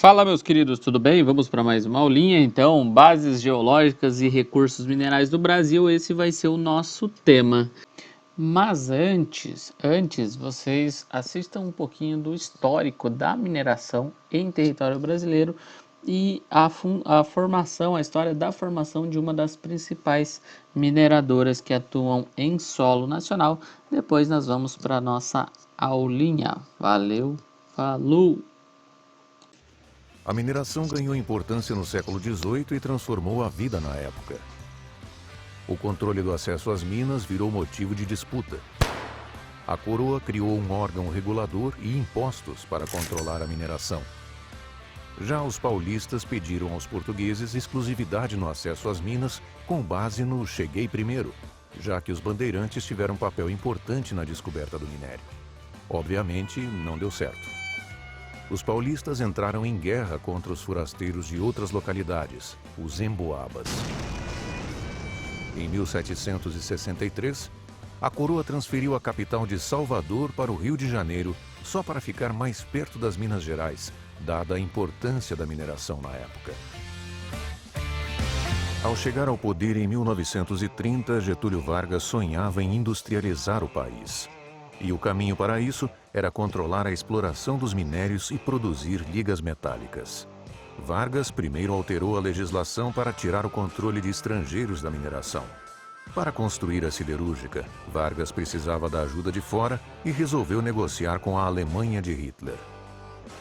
Fala, meus queridos, tudo bem? Vamos para mais uma aulinha, então, bases geológicas e recursos minerais do Brasil, esse vai ser o nosso tema. Mas antes vocês assistam um pouquinho do histórico da mineração em território brasileiro e a formação, a história da formação de uma das principais mineradoras que atuam em solo nacional. Depois nós vamos para a nossa aulinha. Valeu, falou! A mineração ganhou importância no século XVIII e transformou a vida na época. O controle do acesso às minas virou motivo de disputa. A coroa criou um órgão regulador e impostos para controlar a mineração. Já os paulistas pediram aos portugueses exclusividade no acesso às minas com base no cheguei primeiro, já que os bandeirantes tiveram papel importante na descoberta do minério. Obviamente, não deu certo. Os paulistas entraram em guerra contra os forasteiros de outras localidades, os emboabas. Em 1763, a coroa transferiu a capital de Salvador para o Rio de Janeiro, só para ficar mais perto das Minas Gerais, dada a importância da mineração na época. Ao chegar ao poder em 1930, Getúlio Vargas sonhava em industrializar o país. E o caminho para isso era controlar a exploração dos minérios e produzir ligas metálicas. Vargas primeiro alterou a legislação para tirar o controle de estrangeiros da mineração. Para construir a siderúrgica, Vargas precisava da ajuda de fora e resolveu negociar com a Alemanha de Hitler.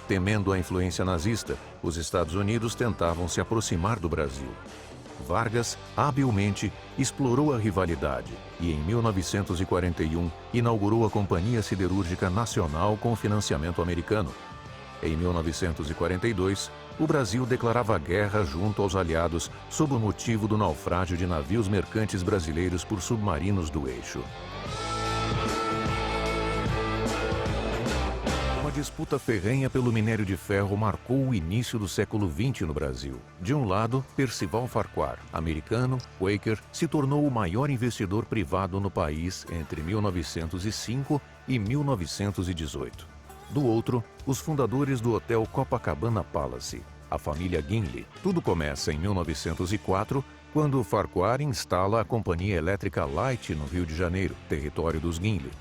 Temendo a influência nazista, os Estados Unidos tentavam se aproximar do Brasil. Vargas, habilmente, explorou a rivalidade e, em 1941, inaugurou a Companhia Siderúrgica Nacional com financiamento americano. Em 1942, o Brasil declarava guerra junto aos aliados sob o motivo do naufrágio de navios mercantes brasileiros por submarinos do eixo. Uma disputa ferrenha pelo minério de ferro marcou o início do século XX no Brasil. De um lado, Percival Farquhar, americano, Quaker, se tornou o maior investidor privado no país entre 1905 e 1918. Do outro, os fundadores do Hotel Copacabana Palace, a família Guinle. Tudo começa em 1904, quando Farquhar instala a Companhia Elétrica Light no Rio de Janeiro, território dos Guinle.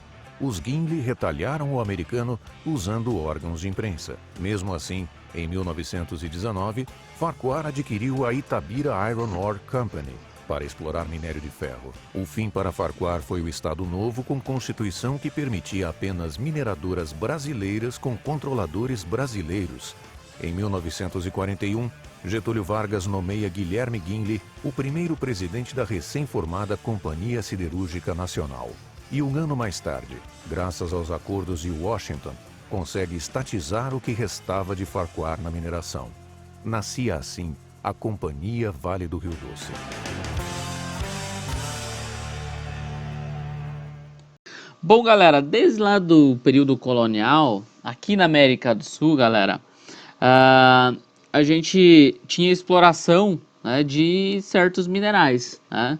Os Guinle retalharam o americano usando órgãos de imprensa. Mesmo assim, em 1919, Farquhar adquiriu a Itabira Iron Ore Company para explorar minério de ferro. O fim para Farquhar foi o Estado Novo com constituição que permitia apenas mineradoras brasileiras com controladores brasileiros. Em 1941, Getúlio Vargas nomeia Guilherme Guinle o primeiro presidente da recém-formada Companhia Siderúrgica Nacional. E um ano mais tarde, graças aos acordos de Washington, consegue estatizar o que restava de Farquhar na mineração. Nascia assim a Companhia Vale do Rio Doce. Bom, galera, desde lá do período colonial, aqui na América do Sul, galera, a gente tinha exploração, né, de certos minerais, né?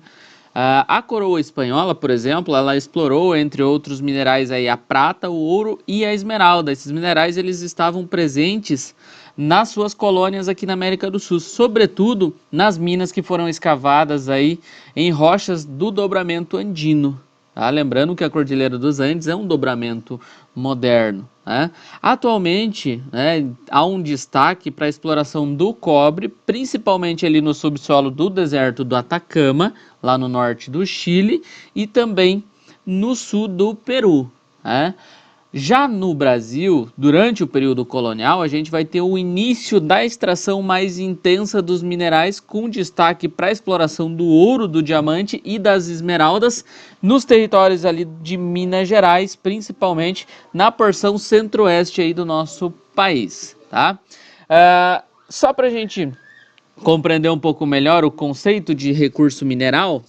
A coroa espanhola, por exemplo, ela explorou, entre outros minerais, aí, a prata, o ouro e a esmeralda. Esses minerais eles estavam presentes nas suas colônias aqui na América do Sul, sobretudo nas minas que foram escavadas aí em rochas do dobramento andino. Tá? Lembrando que a Cordilheira dos Andes é um dobramento moderno, né? Atualmente, né, há um destaque para a exploração do cobre, principalmente ali no subsolo do deserto do Atacama, lá no norte do Chile, e também no sul do Peru, né? Já no Brasil, durante o período colonial, a gente vai ter o início da extração mais intensa dos minerais, com destaque para a exploração do ouro, do diamante e das esmeraldas nos territórios ali de Minas Gerais, principalmente na porção centro-oeste aí do nosso país, tá? Só para a gente compreender um pouco melhor o conceito de recurso mineral,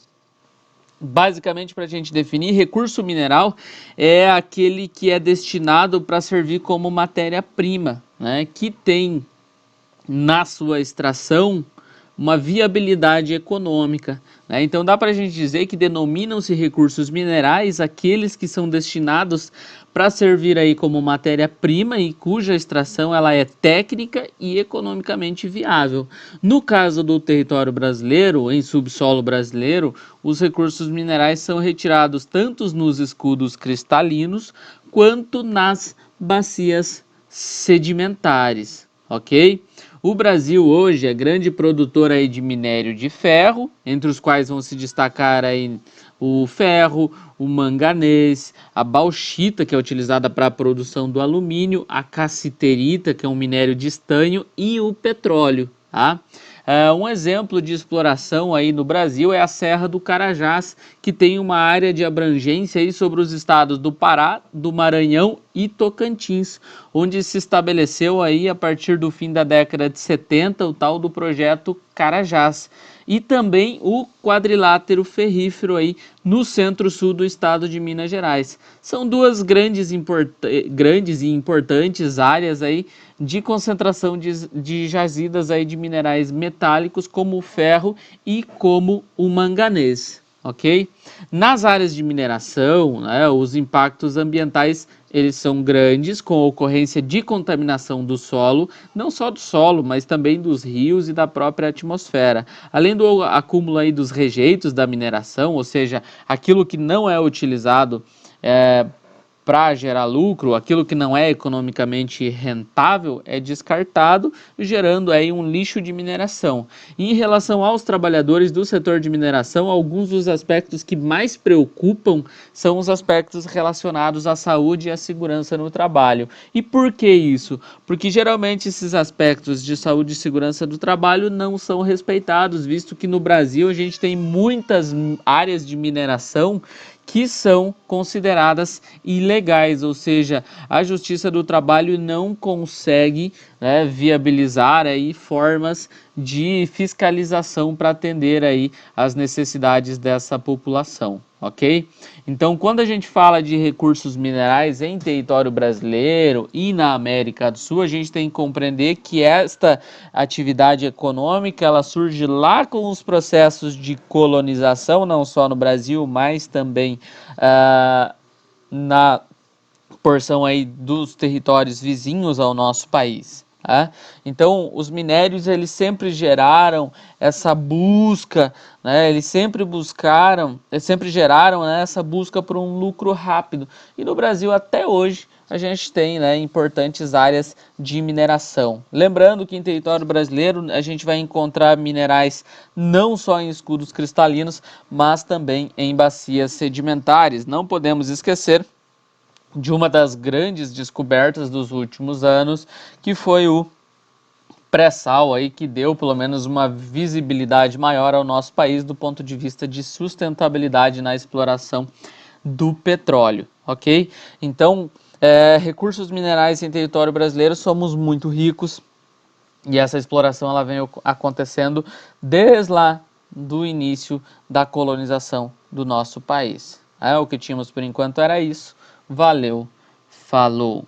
basicamente, para a gente definir, recurso mineral é aquele que é destinado para servir como matéria-prima, né, que tem na sua extração uma viabilidade econômica, né? Então dá para a gente dizer que denominam-se recursos minerais aqueles que são destinados para servir aí como matéria-prima e cuja extração ela é técnica e economicamente viável. No caso do território brasileiro, em subsolo brasileiro, os recursos minerais são retirados tanto nos escudos cristalinos quanto nas bacias sedimentares, ok? O Brasil hoje é grande produtor aí de minério de ferro, entre os quais vão se destacar aí o ferro, o manganês, a bauxita, que é utilizada para a produção do alumínio, a cassiterita, que é um minério de estanho, e o petróleo, tá? Um exemplo de exploração aí no Brasil é a Serra do Carajás, que tem uma área de abrangência aí sobre os estados do Pará, do Maranhão e Tocantins, onde se estabeleceu aí a partir do fim da década de 70 o tal do projeto Carajás. E também o quadrilátero ferrífero aí no centro-sul do estado de Minas Gerais. São duas grandes e importantes áreas aí de concentração de jazidas aí de minerais metálicos como o ferro e como o manganês, ok? Nas áreas de mineração, né, os impactos ambientais eles são grandes, com a ocorrência de contaminação do solo, não só do solo, mas também dos rios e da própria atmosfera. Além do acúmulo aí dos rejeitos da mineração, ou seja, aquilo que não é utilizado para gerar lucro, aquilo que não é economicamente rentável é descartado, gerando aí um lixo de mineração. E em relação aos trabalhadores do setor de mineração, alguns dos aspectos que mais preocupam são os aspectos relacionados à saúde e à segurança no trabalho. E por que isso? Porque geralmente esses aspectos de saúde e segurança do trabalho não são respeitados, visto que no Brasil a gente tem muitas áreas de mineração que são consideradas ilegais, ou seja, a Justiça do Trabalho não consegue, né, viabilizar aí formas de fiscalização para atender aí as necessidades dessa população, ok? Então, quando a gente fala de recursos minerais em território brasileiro e na América do Sul, a gente tem que compreender que esta atividade econômica ela surge lá com os processos de colonização, não só no Brasil, mas também na porção aí dos territórios vizinhos ao nosso país. Tá? Então, os minérios eles sempre geraram essa busca, né? Eles sempre geraram, né, essa busca por um lucro rápido. E no Brasil até hoje a gente tem, né, importantes áreas de mineração. Lembrando que em território brasileiro a gente vai encontrar minerais não só em escudos cristalinos, mas também em bacias sedimentares. Não podemos esquecer de uma das grandes descobertas dos últimos anos, que foi o pré-sal aí, que deu pelo menos uma visibilidade maior ao nosso país do ponto de vista de sustentabilidade na exploração do petróleo, ok? Então, recursos minerais em território brasileiro somos muito ricos e essa exploração ela vem acontecendo desde lá do início da colonização do nosso país. O que tínhamos por enquanto era isso. Valeu, falou!